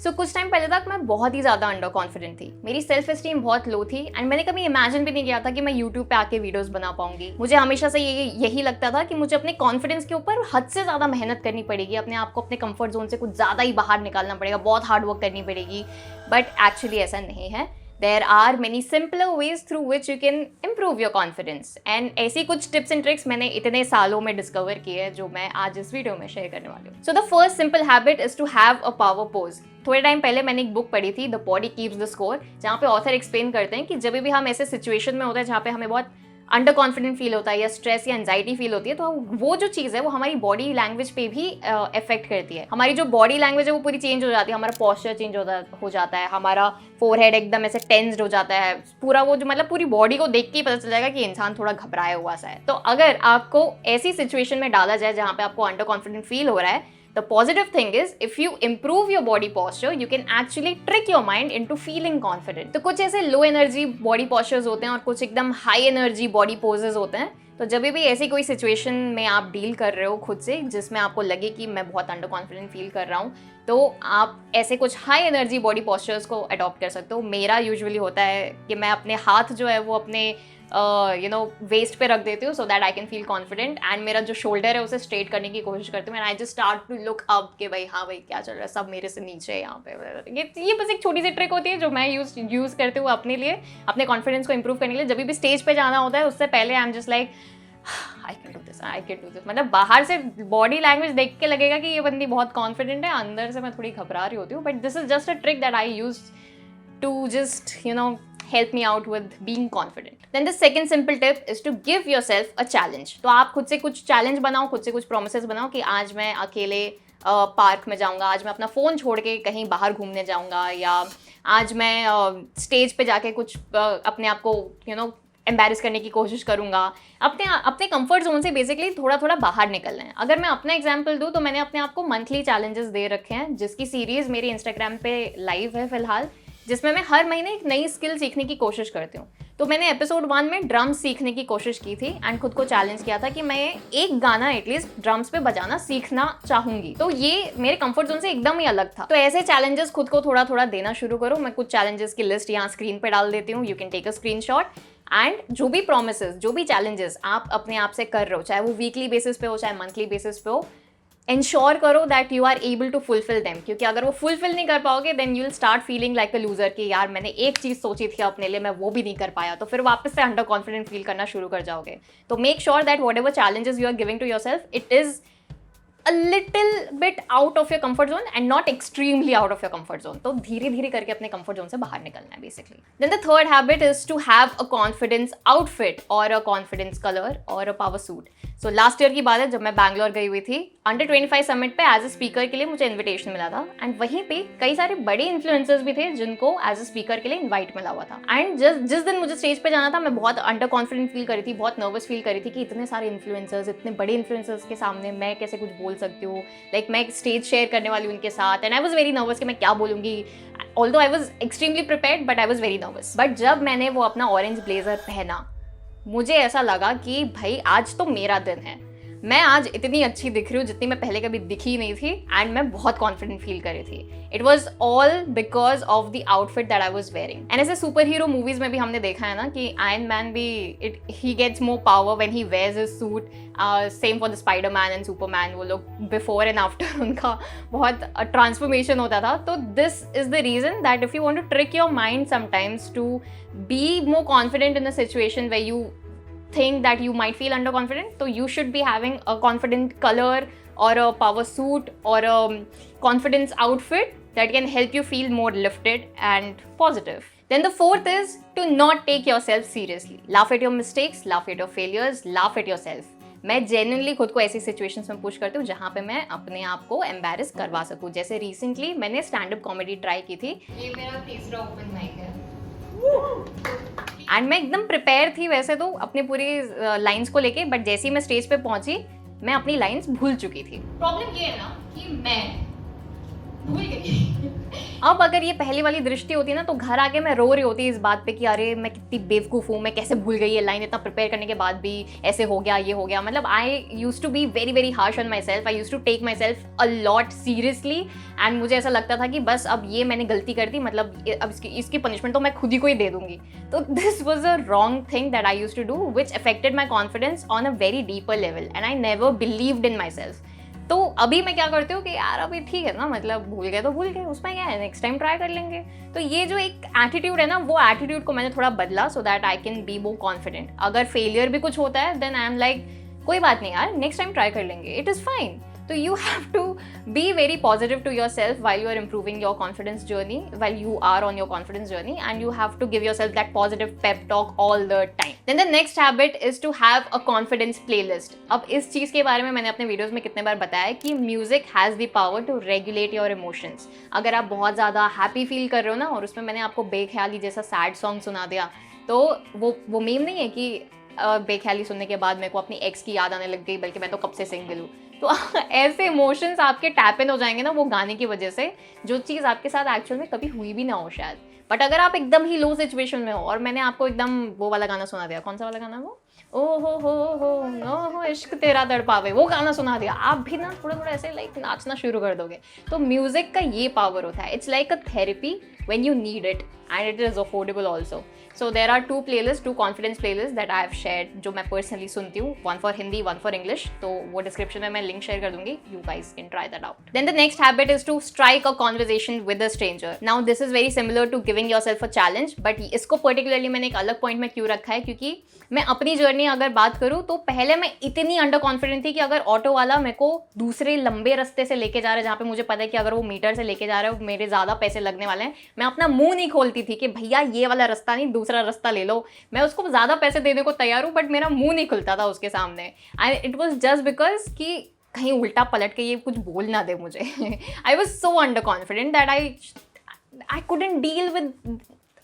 कुछ टाइम पहले तक मैं बहुत ही ज़्यादा अंडर कॉन्फिडेंट थी, मेरी सेल्फ एस्टीम बहुत लो थी एंड मैंने कभी इमेजिन भी नहीं किया था कि मैं यूट्यूब पे आके वीडियोस बना पाऊंगी। मुझे हमेशा से यही लगता था कि मुझे अपने कॉन्फिडेंस के ऊपर हद से ज़्यादा मेहनत करनी पड़ेगी, अपने आप को अपने कंफर्ट जोन से कुछ ज़्यादा ही बाहर निकालना पड़ेगा, बहुत हार्ड वर्क करनी पड़ेगी। बट एक्चुअली ऐसा नहीं है। There are many simpler ways through which you can improve your confidence. And ऐसी कुछ tips and tricks मैंने इतने सालों में discover किए हैं जो मैं आज इस वीडियो में शेयर करने वाली हूँ। So the first simple habit is to have a power pose. थोड़े टाइम पहले मैंने एक बुक पढ़ी थी, The Body Keeps the Score, जहाँ पे ऑथर एक्सप्लेन करते हैं कि जब भी हम ऐसे सिचुएशन में होते हैं जहाँ पे हमें बहुत अंडर कॉन्फिडेंट फील होता है या स्ट्रेस या एंजाइटी फील होती है, तो वो जो चीज़ है वो हमारी बॉडी लैंग्वेज पे भी इफेक्ट करती है। हमारी जो बॉडी लैंग्वेज है वो पूरी चेंज हो जाती है, हमारा पॉस्चर चेंज हो जाता है, हमारा फोरहेड एकदम ऐसे टेंस्ड हो जाता है, पूरा वो जो मतलब पूरी बॉडी को देख के ही पता चल जाएगा कि इंसान थोड़ा घबराया हुआ सा है। तो अगर आपको ऐसी सिचुएशन में डाला जाए जहाँ पे आपको अंडर कॉन्फिडेंट फील हो रहा है, the positive thing is if you improve your body posture you can actually trick your mind into feeling confident. तो कुछ ऐसे लो एनर्जी बॉडी पोस्चर्स होते हैं और कुछ एकदम हाई एनर्जी बॉडी पोजेस होते हैं। तो जब भी ऐसी कोई सिचुएशन में आप डील कर रहे हो खुद से जिसमें आपको लगे कि मैं बहुत अंडर कॉन्फिडेंट फील कर रहा हूँ, तो आप ऐसे कुछ हाई एनर्जी बॉडी पोस्चर्स को अडॉप्ट कर सकते हो। मेरा यूजुअली होता है कि मैं अपने हाथ जो है वो अपने वेस्ट पे रख देती हूँ so that I can feel confident, and मेरा जो शोल्डर है उसे स्ट्रेट करने की कोशिश करती हूँ and I just start to look up कि भाई हाँ भाई क्या चल रहा है, सब मेरे से नीचे है यहाँ पे। ये बस एक छोटी सी ट्रिक होती है जो मैं यूज़ करती हूँ अपने लिए, अपने कॉन्फिडेंस को इंप्रूव करने के लिए। जब भी स्टेज पे जाना होता है उससे पहले आई am just like I can do this. मतलब बाहर से बॉडी लैंग्वेज देख के लगेगा कि ये बंदी बहुत कॉन्फिडेंट है, अंदर से मैं थोड़ी घबरा रही होती हूँ। But this is just a trick that I use to just help me out with being confident. Then the second simple tip is to give yourself a challenge. तो आप खुद से कुछ चैलेंज बनाओ, खुद से कुछ प्रोमिसेस बनाओ कि आज मैं अकेले पार्क में जाऊंगा, आज मैं अपना फ़ोन छोड़ के कहीं बाहर घूमने जाऊंगा, या आज मैं स्टेज पे जाके कुछ अपने आप को एम्बैरस करने की कोशिश करूंगा। अपने कंफर्ट जोन से बेसिकली थोड़ा थोड़ा बाहर निकलना है। अगर मैं अपना एग्जांपल दूं तो मैंने अपने आप को मंथली चैलेंजेस दे रखे हैं, जिसकी सीरीज़ मेरी इंस्टाग्राम पे लाइव है फिलहाल, जिसमें मैं हर महीने एक नई स्किल सीखने की कोशिश करती हूँ। तो मैंने एपिसोड 1 में ड्रम्स सीखने की कोशिश की थी एंड खुद को चैलेंज किया था कि मैं एक गाना एटलीस्ट ड्रम्स पे बजाना सीखना चाहूंगी। तो ये मेरे कंफर्ट जोन से एकदम ही अलग था। तो ऐसे चैलेंजेस खुद को थोड़ा थोड़ा देना शुरू करो। मैं कुछ चैलेंजेस की लिस्ट यहाँ स्क्रीन पे डाल देती हूँ, you can take a screenshot. And जो भी प्रोमिसेस, जो भी चैलेंजेस आप अपने आप से कर रहे हो, चाहे वो वीकली बेसिस पे हो चाहे मंथली बेसिस पे हो, इंश्योर करो that you are able to fulfil them. क्योंकि अगर वो फुलफिल नहीं कर पाओगे then you will start feeling like a loser कि यार मैंने एक चीज़ सोची थी अपने लिए, मैं वो भी नहीं कर पाया, तो फिर वापस से अंडर कॉन्फिडेंट फील करना शुरू कर जाओगे। तो make sure that whatever challenges you are giving to yourself, it is a little bit out of your comfort zone and not extremely out of your comfort zone. तो धीरे धीरे करके अपने comfort zone से बाहर निकलना है basically. Then the third habit is to have a confidence outfit or a confidence color or a power suit. So last year की बात है जब मैं बैंगलोर गई हुई थी अंडर 25 समिट पे एज अ स्पीकर के लिए मुझे इन्विटेशन मिला था एंड वहीं पे कई सारे बड़े इन्फ्लुएंसर्स भी थे जिनको एज अ स्पीकर के लिए इन्वाइट मिला हुआ था। एंड जिस दिन मुझे स्टेज पे जाना था मैं बहुत अंडर कॉन्फिडेंट फील करी थी, बहुत नर्वस फील करी थी कि इतने सारे इन्फ्लुएंसर्स, इतने बड़े इन्फ्लुएंसर्स के सामने मैं कैसे कुछ बोल सकती हूँ, लाइक मैं एक स्टेज शेयर करने वाली हूँ उनके साथ। And I was very nervous कि मैं क्या बोलूँगी, although I was extremely prepared but I was very nervous. But जब मैंने वो अपना ऑरेंज ब्लेजर पहना, मुझे ऐसा लगा कि भाई आज तो मेरा दिन है, मैं आज इतनी अच्छी दिख रही हूँ जितनी मैं पहले कभी दिखी नहीं थी एंड मैं बहुत कॉन्फिडेंट फील कर रही थी। It was all because of the outfit that I was wearing. And ऐसे सुपर हीरो मूवीज में भी हमने देखा है ना कि आयरन मैन भी he gets more power when he wears his suit, same for the Spiderman and Superman. वो लोग बिफोर एंड आफ्टर उनका बहुत ट्रांसफॉर्मेशन होता था। तो this is the reason that if you want to trick your mind sometimes to be more confident in a situation where you think that you might feel underconfident, so you should be having a confident color or a power suit or a confidence outfit that can help you feel more lifted and positive. Then the fourth is to not take yourself seriously. Laugh at your mistakes, laugh at your failures, laugh at yourself. मैं genuinely खुद को ऐसी situations में push करती हूँ जहाँ पे मैं अपने आप को एम्बैरस करवा सकूँ। जैसे रिसेंटली मैंने स्टैंड अप कॉमेडी ट्राई की थी, ये मेरा तीसरा ओपन माइक है एंड मैं एकदम प्रिपेयर थी वैसे तो अपनी पूरी लाइंस को लेके, बट जैसे ही मैं स्टेज पे पहुंची मैं अपनी लाइंस भूल चुकी थी। प्रॉब्लम ये है ना कि मैं भूल गई। अब अगर ये पहली वाली दृष्टि होती ना तो घर आके मैं रो रही होती इस बात पे कि अरे मैं कितनी बेवकूफ़ हूँ, मैं कैसे भूल गई ये लाइन, इतना प्रिपेयर करने के बाद भी ऐसे हो गया, ये हो गया। मतलब I use to be very very harsh on myself, I use to take myself a lot seriously, and मुझे ऐसा लगता था कि बस अब ये मैंने गलती कर दी, मतलब अब इसकी पनिशमेंट तो मैं खुद ही को ही दे दूंगी। तो this was a wrong thing that I use to do which affected my confidence on a very deeper level, and I never believed in myself. तो अभी मैं क्या करती हूँ कि यार अभी ठीक है ना, मतलब भूल गए तो भूल गए, उसमें क्या है, नेक्स्ट टाइम ट्राई कर लेंगे। तो ये जो एक एटीट्यूड है ना, वो एटीट्यूड को मैंने थोड़ा बदला so that I can be more confident. अगर फेलियर भी कुछ होता है देन आई एम लाइक कोई बात नहीं यार, नेक्स्ट टाइम ट्राई कर लेंगे, इट इज़ फाइन। तो you have to be very positive to yourself while you are improving your confidence journey, while you are on your confidence journey, and you have to give yourself that positive pep talk all the time. Then the next habit is to have a confidence playlist. अब इस चीज़ के बारे में मैंने अपने videos में कितने बार बताया है कि music has the power to regulate your emotions. अगर आप बहुत ज़्यादा हैप्पी फील कर रहे हो ना और उसमें मैंने आपको बेख्याली जैसा सैड सॉन्ग सुना दिया, तो वो मीम नहीं है कि बेख्याली सुनने के बाद मेरे को अपनी एक्स की याद आने लग गई, बल्कि मैं तो कब से सिंगल हूँ। तो ऐसे इमोशंस आपके टैप इन हो जाएंगे ना वो गाने की वजह से, जो चीज़ आपके साथ एक्चुअल में कभी हुई भी ना हो शायद। बट अगर आप एकदम ही लो सिचुएशन में हो और मैंने आपको एकदम वो वाला गाना सुना दिया, कौन सा वाला गाना वो, ओ हो नो हो इश्क तेरा तड़पावे, वो गाना सुना दिया, आप भी ना थोड़ा थोड़ा ऐसे लाइक नाचना शुरू कर दोगे। तो म्यूजिक का ये पावर होता है, it's like a therapy when you need it, and it is affordable also. So there are two confidence playlist that I have shared, जो मैं पर्सनली सुनती हूँ, one for Hindi, one for English. तो वो डिस्क्रिप्शन में मैं लिंक शेयर कर दूंगी, you guys can try that out. Then the next habit is to strike a conversation with a stranger. Now this is very similar to giving yourself a challenge, but इसको particularly मैंने एक अलग point में क्यों रखा है, क्योंकि मैं अपनी जर्नी अगर बात करूँ तो पहले मैं इतनी अंडर कॉन्फिडेंट थी कि अगर ऑटो वाला मेरे को दूसरे लंबे रास्ते से लेके जा रहा है, जहाँ पे मुझे पता है कि अगर वो मीटर से लेके जा रहा है मेरे ज़्यादा पैसे लगने वाले हैं, मैं अपना मुंह नहीं खोलती थी कि भैया ये वाला रास्ता नहीं, दूसरा रास्ता ले लो। मैं उसको ज़्यादा पैसे देने को तैयार हूँ, बट मेरा मुंह नहीं खुलता था उसके सामने। And it was just because कि कहीं उल्टा पलट के ये कुछ बोल ना दे मुझे। I was so under confident that I couldn't deal with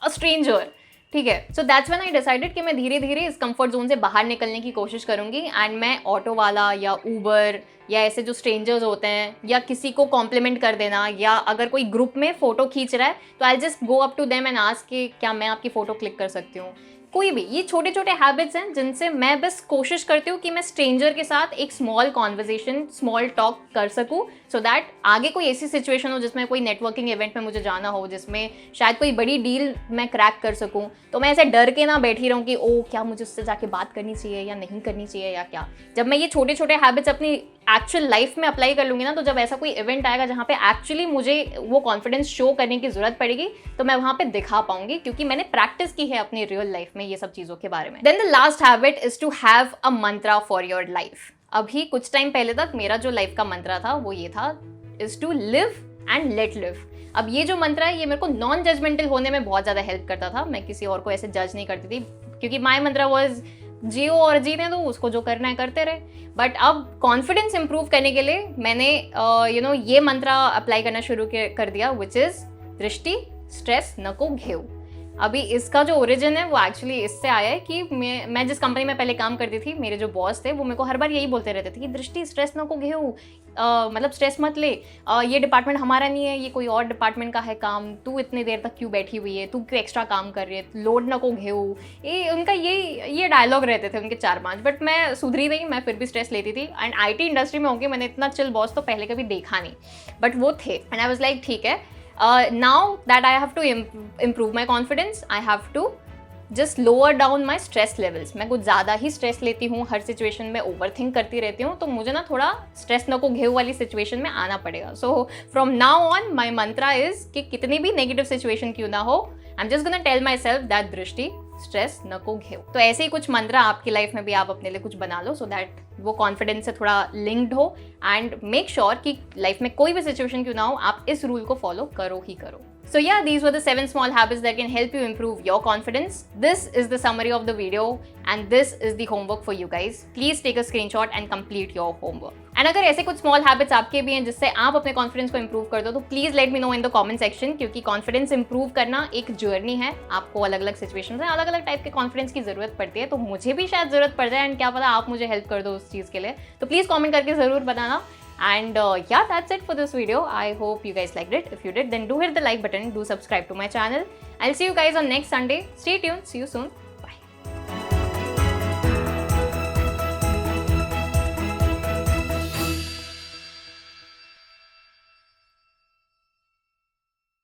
a stranger. ठीक है, so that's when I decided कि मैं धीरे धीरे इस कंफर्ट जोन से बाहर निकलने की कोशिश करूंगी, एंड मैं ऑटो वाला या ऊबर या ऐसे जो स्ट्रेंजर्स होते हैं, या किसी को कॉम्प्लीमेंट कर देना, या अगर कोई ग्रुप में फ़ोटो खींच रहा है तो I just go up to them and ask कि क्या मैं आपकी फ़ोटो क्लिक कर सकती हूँ। कोई भी ये छोटे छोटे हैबिट्स हैं जिनसे मैं बस कोशिश करती हूँ कि मैं स्ट्रेंजर के साथ एक स्मॉल कॉन्वर्जेशन, स्मॉल टॉक कर सकूँ, सो दैट आगे कोई ऐसी सिचुएशन हो जिसमें कोई नेटवर्किंग इवेंट में मुझे जाना हो, जिसमें शायद कोई बड़ी डील मैं क्रैक कर सकूँ, तो मैं ऐसे डर के ना बैठी रहूँ कि ओ क्या मुझे उससे जाके बात करनी चाहिए या नहीं करनी चाहिए या क्या। जब मैं ये छोटे छोटे हैबिट्स अपनी एक्चुअल लाइफ में अप्लाई कर लूँगी ना, तो जब ऐसा कोई इवेंट आएगा जहाँ पे एक्चुअली मुझे वो कॉन्फिडेंस शो करने की ज़रूरत पड़ेगी, तो मैं वहाँ पे दिखा पाऊंगी, क्योंकि मैंने प्रैक्टिस की है अपनी रियल लाइफ में ये सब चीज़ों के बारे में। Then the last habit is to have a mantra for your life. अभी कुछ टाइम पहले तक मेरा जो लाइफ का मंत्रा था वो ये था, is to live and let live. अब ये जो मंत्र है ये मेरे को नॉन जजमेंटल होने में बहुत ज़्यादा हेल्प करता था। मैं किसी और को ऐसे जज नहीं करती थी, क्योंकि माय मंत्र वाज जियो और जीने दो, उसको जो करना है करते रहे। बट अब कॉन्फिडेंस इंप्रूव करने के लिए मैंने ये मंत्र अप्लाई करना शुरू कर दिया, विच इज़ दृष्टि स्ट्रेस नको घेव। अभी इसका जो ओरिजिन है वो एक्चुअली इससे आया है कि मैं जिस कंपनी में पहले काम करती थी, मेरे जो बॉस थे वो मेरे को हर बार यही बोलते रहते थे कि दृष्टि स्ट्रेस न को घेऊ, मतलब स्ट्रेस मत ले, ये डिपार्टमेंट हमारा नहीं है, ये कोई और डिपार्टमेंट का है काम, तू इतनी देर तक क्यों बैठी हुई है, तू क्यों एक्स्ट्रा काम कर रही है, लोड न को घेऊ। ये उनका ये डायलॉग रहते थे उनके 4-5। बट मैं सुधरी नहीं, मैं फिर भी स्ट्रेस लेती थी। एंड IT इंडस्ट्री में होगी, मैंने इतना चिल बॉस तो पहले कभी देखा नहीं, बट वो थे। एंड आई वाज लाइक ठीक है, now that I have to improve my confidence, I have to just lower down my stress levels. मैं कुछ ज़्यादा ही स्ट्रेस लेती हूँ, हर सिचुएशन में ओवर थिंक करती रहती हूँ, तो मुझे ना थोड़ा स्ट्रेस न को घेव वाली सिचुएशन में आना पड़ेगा। So from now on my mantra is कि कितनी भी नेगेटिव सिचुएशन क्यों ना हो, I am just gonna tell myself that Drishti stress न को घेव। तो ऐसे ही कुछ मंत्र आपकी लाइफ में भी आप अपने लिए कुछ बना लो, सो दैट वो कॉन्फिडेंस से थोड़ा लिंक्ड हो, एंड मेक श्योर कि लाइफ में कोई भी सिचुएशन क्यों ना हो, आप इस रूल को फॉलो करो ही करो। So yeah, these were the 7 small habits that can help you improve your confidence. This is the summary of the video and this is the homework for you guys. Please take a screenshot and complete your homework. And अगर ऐसे कुछ small habits आपके भी हैं जिससे आप अपने confidence को improve कर दो, तो please let me know in the comment section, क्योंकि confidence improve करना एक journey है। आपको अलग अलग situations में अलग अलग type के confidence की ज़रूरत पड़ती है, तो मुझे भी शायद ज़रूरत पड़ जाए, एंड क्या पता आप मुझे help कर दो उस चीज़ के लिए। तो please comment करके ज़रूर बताना। And yeah, that's it for this video. I hope you guys liked it. If you did, then do hit the like button, do subscribe to my channel. I'll see you guys on next Sunday. Stay tuned. See you soon.